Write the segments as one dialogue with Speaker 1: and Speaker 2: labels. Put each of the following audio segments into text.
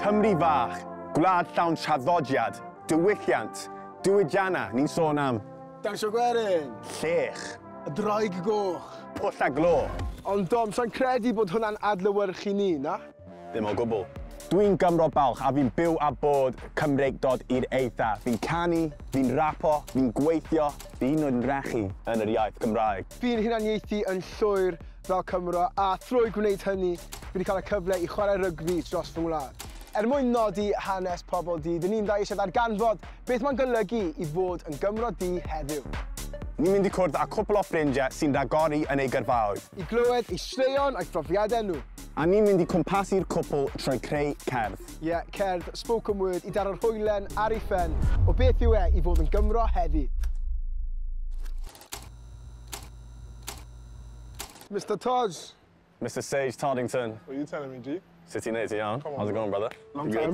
Speaker 1: Cymru fach, gwlad llawn traddodiad, diwylliant, diwydianna, ni'n sôn am.
Speaker 2: Dawnsio gwerin.
Speaker 1: Llech.
Speaker 2: Y droig goch.
Speaker 1: Pwll a glo.
Speaker 2: Ond Dom, sa'n credu bod hwnna'n adlewyrchu ni, na?
Speaker 1: Ddim o gwbl. Dwi'n Gymro balch a fi'n byw a bod Cymreig dod i'r eitha. Fi'n canu, fi'n rapo, fi'n gweithio, fi'n yn rechu yn yr iaith Gymraeg.
Speaker 2: Fi'n hunaniaethu yn llwyr fel Cymro a thrwy gwneud hynny, fi wedi cael y cyfle i chwarae rygbi dros fy ngwlad. Mwyn nodi hanes pobl di, dyn ni'n dau eisiau ddarganfod beth mae'n golygu i fod yn Gymro di heddiw.
Speaker 1: Ni'n mynd i cwrdd â cwpl o ffrindiau sy'n rhagori yn ei gyrfaoedd.
Speaker 2: I glywed eu straeon a'u brofiadau nhw.
Speaker 1: A ni'n mynd i cwmpasu'r cwpl trwy creu cerdd.
Speaker 2: Ie, cerdd, spoken word, i daro'r hwylen ar ei phen o beth yw e i fod yn Gymro heddi. Mr Todd.
Speaker 1: Mr Sage Toddington.
Speaker 3: What are you telling me, G?
Speaker 1: Sut ti'n neud, ti iawn? How's it going, brother?
Speaker 3: Long time.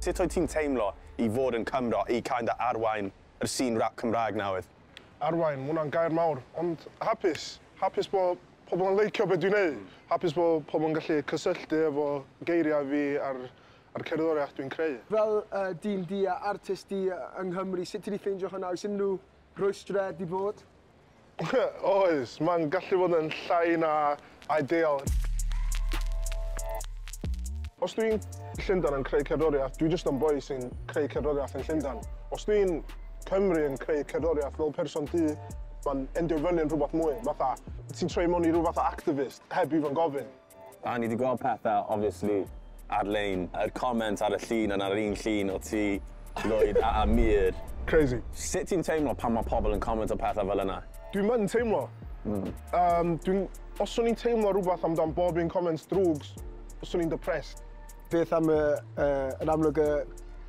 Speaker 1: Sut oedd ti'n teimlo i fod yn Cymro i kind of arwain yr sîn rap Cymraeg newydd?
Speaker 3: Arwain, ma' hwnna'n gair mawr, ond hapus. Hapus bod pobl yn leicio beth dwi'n neud. Hapus bod pobl yn gallu cysylltu efo geiriau fi ar cerddoriaeth dwi'n creu. Fel dyn di a artist di yng Nghymru, sut ti wedi ffeindio hwnna? Oes unrhyw rwystred i bod? Oes, mae'n gallu bod yn llai na ideal. Os dwi'n Llundain yn creu cerddoriaeth, dwi jyst yn boi sy'n creu cerddoriaeth yn Llundain. Os dwi'n Cymru yn creu cerddoriaeth fel person di, mae'n endio fyny yn rhywbeth mwy. Fatha, ti'n troi mewn i rhywbeth o activist, heb i fo'n gofyn.
Speaker 1: A ni wedi gweld pethau, obviously, ar-lein. Yr comment ar y llun yn ar yr un llun o ti, Lloyd a Mae'r.
Speaker 3: Crazy.
Speaker 1: Sut ti'n teimlo pan mae pobl yn comment o pethau fel yna?
Speaker 3: Dwi'n mynd teimlo. Os o'n i'n teimlo rhywbeth amdan bob un comments drwgs, os o'n i'n depressed. Beth am yn amlwg y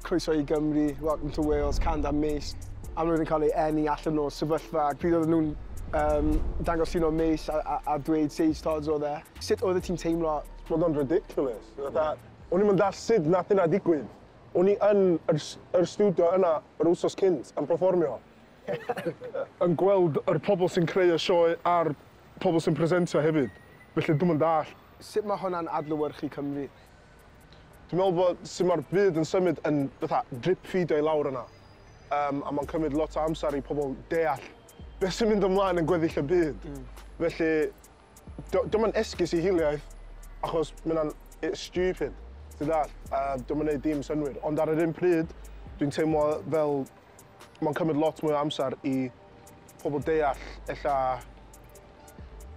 Speaker 3: croeso i Gymru, welcome to Wales, cand am meis. Amlwg yn cael ei eni allan o sefyllfa. Pryd oedden nhw'n dangos un o meis a dweud Sage Todds oedd e. Sut oedd ti'n teimlo? Oedd o'n ridiculous. O'n i'n dall sut nath yna digwydd. O'n i yn yr studio yna yr wsos cynt yn performio. Yn gweld yr pobl sy'n creu y sioe a'r pobl sy'n presentio hefyd. Felly dwi'n dall. Sut mae hwnna'n adlewyrchu Cymru? Dwi'n meddwl bod sut mae'r byd yn symud yn drip feedio i lawr yna. A mae'n cymryd lot o amser i pobl deall beth sy'n mynd ymlaen yn gweddill y byd. Felly, dwi'n esgus i hiliaeth, achos mae'n stupid. Dwi'n mynd dim synwyr. Ond ar yr un pryd, dwi'n teimlo fel mae'n cymryd lot mwy o amser i pobl deall,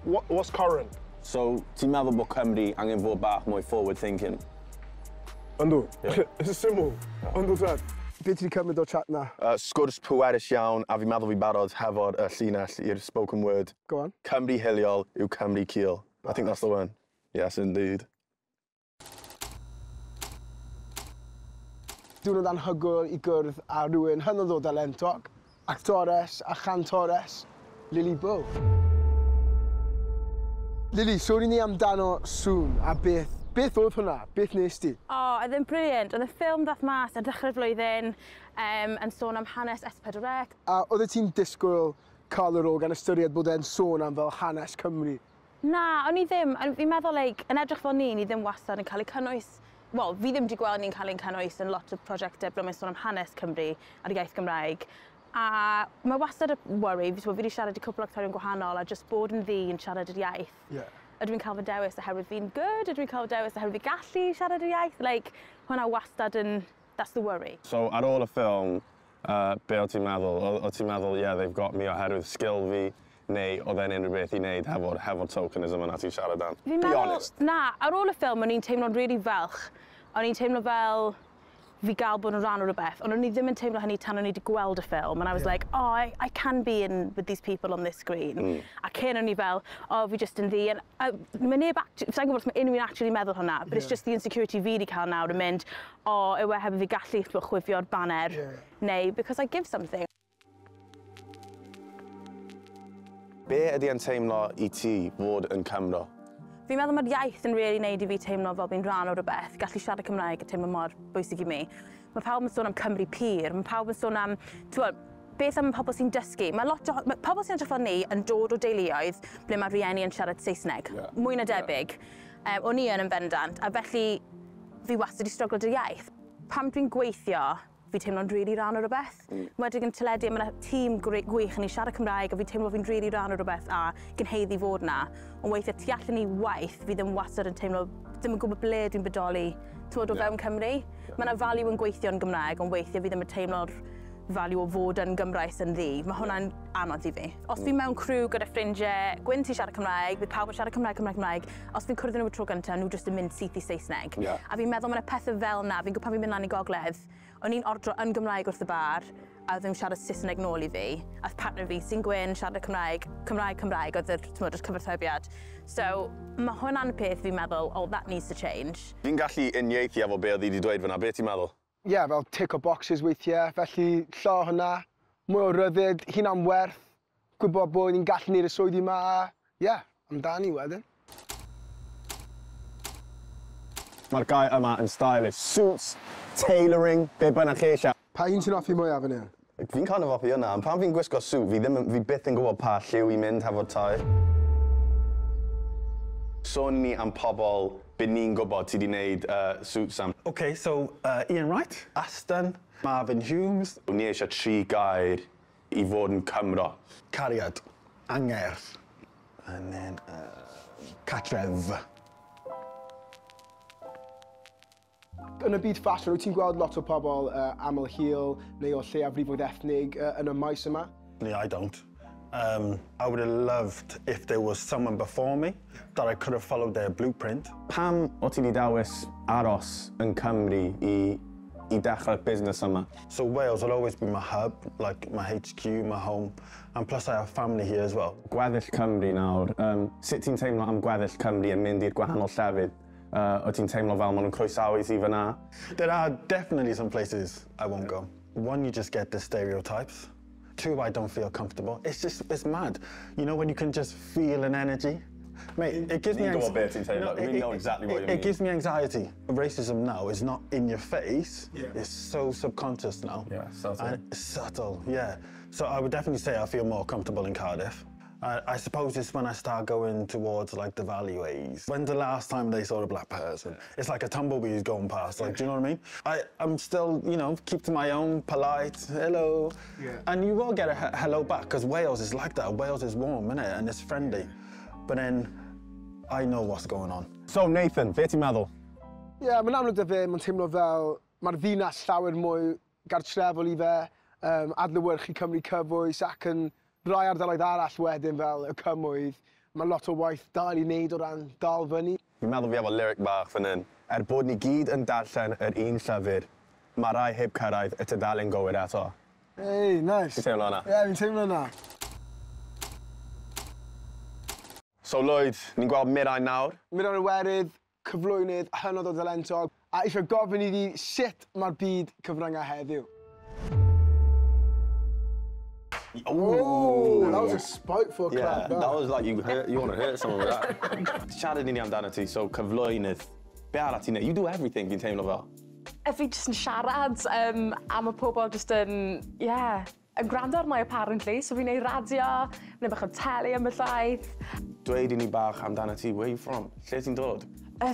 Speaker 3: what's current?
Speaker 1: So, ti'n meddwl bod Cymru angen fod bach mwy forward thinking?
Speaker 3: Yndw. It's syml. Yndw tad. Be ti wedi cymryd o'r chat na?
Speaker 1: Sgwrs pwerus iawn, a fi'n meddwl fi barod hefo'r llinell i'r spoken word.
Speaker 3: Go on.
Speaker 1: Cymru hiliol yw Cymru cul. I think that's the one. Yes, indeed.
Speaker 2: Diwrnod anhygoel i gwrdd â rhywun hynod o dalentog, actores a chantores, Lily Bow. Lily, sôn i ni amdano sŵn a beth. Beth oedd hwnna? Beth nes ti?
Speaker 4: Oedd e'n briliant. Oedd y ffilm dath mas ar dechrau'r flwyddyn yn sôn am hanes ysbrydoli'r.
Speaker 2: A oedd ti'n disgwyl cael yr ôl gan ystyried bod e'n sôn am fel hanes Cymru?
Speaker 4: Na, o'n i ddim. Fi'n meddwl, yn edrych fel ni ddim wastad yn cael ei cynnwys. Wel, fi ddim wedi gweld ni'n cael ein cynnwys yn lot o prosiectau ble mae'n sôn am hanes Cymru a'r iaith Gymraeg. A mae wastad y worry, fi wedi siarad i cwpl o actorion gwahanol a jyst bod yn ddi yn siarad yr iaith. Ydw i'n cael fy dewis oherwydd fi'n good? Ydw i'n cael fy dewis oherwydd fi gallu siarad yr iaith? Hwna wastad yn... That's the worry.
Speaker 1: So, ar ôl y ffilm, be o ti'n meddwl? O ti'n meddwl, yeah, they've got me oherwydd sgil fi, neu oedd e'n unrhyw beth i wneud hefo'r tokenism yna ti'n siarad am? Be honest.
Speaker 4: Na, ar ôl y ffilm, o'n i'n teimlo'n really felch. O'n i'n teimlo fel fi gael bod yn rhan o rhywbeth, ond o'n i ddim yn teimlo hynny tan o'n i wedi gweld y ffilm. And I was like, oh, I can be in with these people on this screen. A cyn o'n i fel, oh, fi just yn ddi. Mae neb, sa'n gwybod os mae unrhyw un actually meddwl hwnna, but it's just the insecurity fi wedi cael nawr yn mynd, oh, yw e hefyd fi gallu chwifio'r banner, neu because I give something.
Speaker 1: Be ydy yn teimlo i ti fod yn Cymro?
Speaker 4: Fi'n meddwl mae'r iaith yn really neud i fi teimlo fel fi'n rhan o rhywbeth, gallu siarad Cymraeg a teimlo mor bwysig i mi. Mae pawb yn sôn am Cymru pur, mae pawb yn sôn am, beth am pobl sy'n dysgu. Mae pobl sy'n edrych fel ni yn dod o deuluoedd ble mae rhieni yn siarad Saesneg, mwy na debyg. O'n i yn bendant, a felly fi wastad wedi stryglo dy'r iaith. Pam dwi'n gweithio, fi teimlo'n rili rhan o rhywbeth. Wedi yn teledu, mae yna tîm gwych yn ei siarad Cymraeg, a fi teimlo fi'n rili rhan o rhywbeth a gynheiddi fod yna. Ond weithio tu allan i waith, fi ddim wastad yn teimlo, ddim yn gwybod ble dwi'n bodoli, o fewn Cymru. Mae yna value yn gweithio yn Gymraeg, ond weithio fi ddim yn teimlo'r value o fod yn Gymraes yn ddi. Mae hwnna'n anodd i fi. Os fi'n mewn crew gyda ffrindiau, gwyn ti siarad Cymraeg, bydd pawb yn siarad Cymraeg, os fi'n cwrdd nhw y tro gyntaf, nhw jyst yn mynd syth i Saesneg. A fi'n meddwl mae yna pethau fel yna, fi'n gwybod pan fi'n mynd lan i gogledd, o'n i'n ordro yn Gymraeg wrth y bar, a ddim siarad Saesneg nôl i fi. A partner fi sy'n gwyn, siarad Cymraeg, oedd yr cyfarthrebiad. So, mae hwnna'n peth fi'n meddwl, oh, that needs to change.
Speaker 1: Fi'n gallu uniaethu efo be oedd i wedi dweud fyna, be ti'n meddwl?
Speaker 3: Ie, fel tick o boxes weithiau, felly lla hwnna, mwy o ryddid, hunan werth, gwybod bod ni'n gallu neud y swyddi yma, ie, amdani wedyn.
Speaker 1: Mae'r gai yma yn stylish. Suits, tailoring, be bynnag chi eisiau.
Speaker 3: Pa un sy'n offi mwyaf yn hyn?
Speaker 1: Fi'n kind of offi hwnna, ond pan fi'n gwisgo suit, fi byth yn gwybod pa lliw i mynd hefo tai. Sôn ni am pobl be ni'n gwybod ti wedi gwneud suits am.
Speaker 5: Okay, so Ian Wright, Aston, Marvin Hughes.
Speaker 1: Ni eisiau 3 gair i fod yn Cymro.
Speaker 5: Cariad, Angerdd, and then Catref.
Speaker 3: Yn y byd ffasiwn, wyt ti'n gweld lot o pobl aml hil neu o lleiafrifoedd ethnig yn y maes yma?
Speaker 5: Yeah, I don't. I would have loved if there was someone before me that I could have followed their blueprint.
Speaker 1: Pam o ti wedi dewis aros yn Cymru i dechrau'r busnes yma?
Speaker 5: So Wales will always be my hub, like my HQ, my home, and plus I have family here as well.
Speaker 1: Gweddill Cymru nawr, sut ti'n teimlo am gweddill Cymru yn mynd i'r gwahanol llefydd? O ti'n teimlo fel maen nhw'n croesawu ti fyna?
Speaker 5: There are definitely some places I won't go. One, you just get the stereotypes. 2, I don't feel comfortable. It's mad. You know when you can just feel an energy? Mate, it gives me anxiety.
Speaker 1: We know exactly what you mean.
Speaker 5: It gives me anxiety. Racism now is not in your face. It's so subconscious now.
Speaker 1: Yeah, subtle.
Speaker 5: And it's subtle, yeah. So I would definitely say I feel more comfortable in Cardiff. I suppose it's when I start going towards like the valleyways. When's the last time they saw a black person? It's like a tumbleweed going past, like, do you know what I mean? I'm still, you know, keep to my own, polite, hello. Yeah. And you will get a hello back, because Wales is like that. Wales is warm, innit? And it's friendly. But then, I know what's going on.
Speaker 1: So, Nathan, be ti'n meddwl?
Speaker 3: Ie, mae'n amlwg da fe, mae'n teimlo fel mae'r ddinas llawer mwy gartrefol i fe, adlewyrchu Cymru cyfwys ac yn rai ardaloedd arall wedyn fel y cymwydd. Mae lot o waith dal i wneud o ran dal fyny.
Speaker 1: Fi'n meddwl fi efo lyric bach fan hyn. Bod ni gyd yn darllen yr un llyfr, mae rai heb cyrraedd y tudalen gywir eto.
Speaker 3: Ei, nice.
Speaker 1: Fi'n teimlo hwnna?
Speaker 3: Ie, fi'n teimlo hwnna.
Speaker 1: So, Lloyd, ni'n gweld Mae'r nawr.
Speaker 3: Mae'r werydd, cyflwynydd, hynod o dalentog, a eisiau gofyn iddi sut mae'r byd cyfryngau heddiw. Oh, that was a spiteful clap.
Speaker 1: Yeah, that was like you want to hurt someone with that. Siarad ni amdano ti, so cyflwynydd. Be arall ti'n neud? You do everything fi'n teimlo fel.
Speaker 6: Fi jyst yn siarad am y pobl jyst yn, yn gwrando arna i apparently. So fi'n neud radio, fi'n neud bach o teli am y llaeth.
Speaker 1: Dweud i ni bach amdano ti, where are you from? Lle ti'n dod?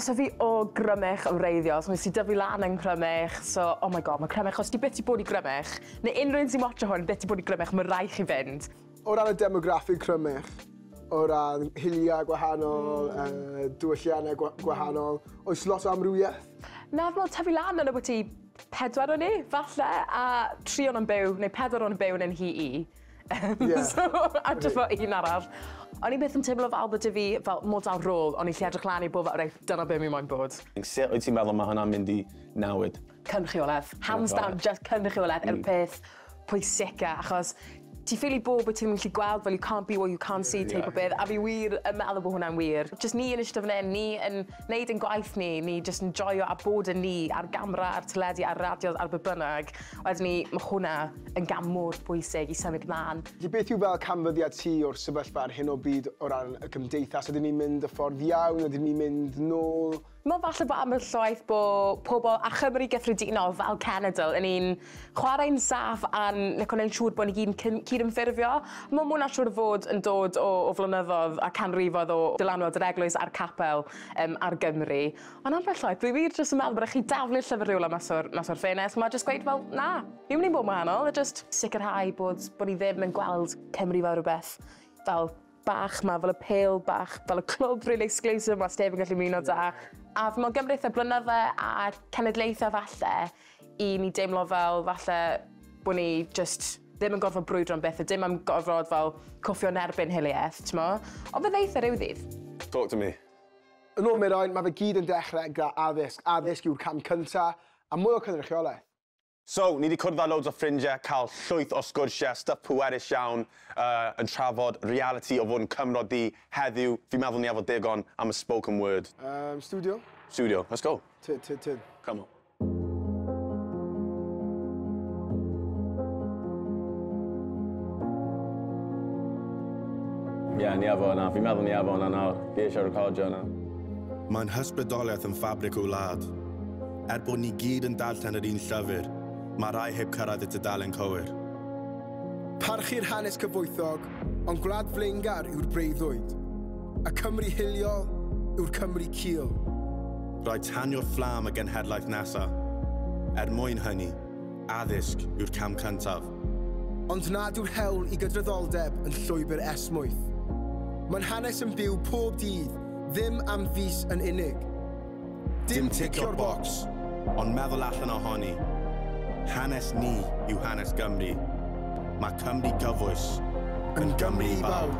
Speaker 6: So fi o Grymych yn wreiddio, so nes i dyfu lan yn Grymych, so oh my god, mae Grymych, os ti byth i bod i Grymych, neu unrhyw un sy'n watcho hwn byth i bod i Grymych, mae rai chi fynd.
Speaker 3: O ran y demograffig Grymych, o ran hiliau gwahanol, diwylliannau gwahanol, oes lot o amrywiaeth?
Speaker 6: Na, fel tyfu lan yn y bwyty 4 o ni, falle, a 3 o'n byw, neu 4 o'n byw yn hi i. So, a jyst fel un arall. O'n i byth yn teimlo fel bod fi fel model rôl, o'n i lle edrych lan i bod fel, dyna be mi moyn bod.
Speaker 1: Sut wyt ti'n meddwl mae hwnna'n mynd i newid?
Speaker 6: Cynrychiolaeth. Hands down, just cynrychiolaeth yw'r peth pwysica, achos ti ffili bod ti'n gallu gweld fel you can't be what you can't see type o beth, a fi wir yn meddwl bod hwnna'n wir. Just ni yn eistedd fan hyn, ni yn neud yn gwaith ni just yn joio a bod yn ni ar gamra, ar teledu, ar radio, ar be bynnag. Wedyn ni, mae hwnna yn gam mor bwysig i symud mlaen.
Speaker 3: Beth yw fel canfyddiad ti o'r sefyllfa ar hyn o byd o ran y gymdeithas? Ydyn ni'n mynd y ffordd iawn? Ydyn ni'n mynd nôl?
Speaker 6: Mae falle bod am y llaeth bod pobl a Chymru gyffredinol fel cenedl yn un chwarae'n saff a'n gwneud siŵr bod ni gyd cydymffurfio. Mae hwnna siŵr fod yn dod o flynyddoedd a canrifoedd o dylanwad yr eglwys a'r capel ar Gymru. Ond am y llaeth, dwi wir jyst yn meddwl bod chi daflu llyfr rhywle mas o'r ffenest. Mae jyst gweud fel, na, fi'n mynd i bod gwahanol. Jyst sicrhau bod ni ddim yn gweld Cymru fel rhywbeth fel bach ma, fel y pêl bach, fel y clwb really exclusive mae Stef yn gallu muno da. A fi mewn gymryd y blynydde a cenedlaethau falle i ni deimlo fel falle bod ni just ddim yn gorfod brwydro am beth, dim am gorfod fel cwffio yn erbyn hiliaeth, ti'n mo? Ond beth eithaf ryw ddydd?
Speaker 1: Talk to me.
Speaker 2: Yn ôl Mae'r, mae fe gyd yn dechrau gyda addysg. Addysg yw'r cam cyntaf a mwy o cynrychiolaeth.
Speaker 1: So, ni wedi cwrdd â loads o ffrindiau, cael llwyth o sgwrsiau, stuff pwerus iawn, yn trafod realiti o fod yn Cymro di heddiw. Fi'n meddwl ni efo digon am y spoken word.
Speaker 2: Studio?
Speaker 1: Studio, let's go.
Speaker 2: Tid.
Speaker 1: Come on. Ie, ni efo yna. Fi'n meddwl ni efo yna nawr. Fi eisiau recordio yna.
Speaker 7: Mae'n hysbrydoliaeth yn ffabric o wlad. Bod ni gyd yn darllen yr un llyfr, mae rai heb cyrraedd y tudalen cywir.
Speaker 2: Parchu'r hanes cyfoethog, ond gwlad flaengar yw'r breuddwyd. A Cymru hiliol yw'r Cymru cil.
Speaker 7: Rhaid tanio'r fflam y genhedlaeth nesaf. Mwyn hynny, addysg yw'r cam cyntaf.
Speaker 2: Ond nad yw'r hewl i gydraddoldeb yn llwybr esmwyth. Mae'n hanes yn byw pob dydd, ddim am fus yn unig.
Speaker 7: Dim ticio'r bocs, ond meddwl allan ohoni. Hanes ni yw hanes Gymru. Mae Cymru gyfoes yn Gymru i bawb.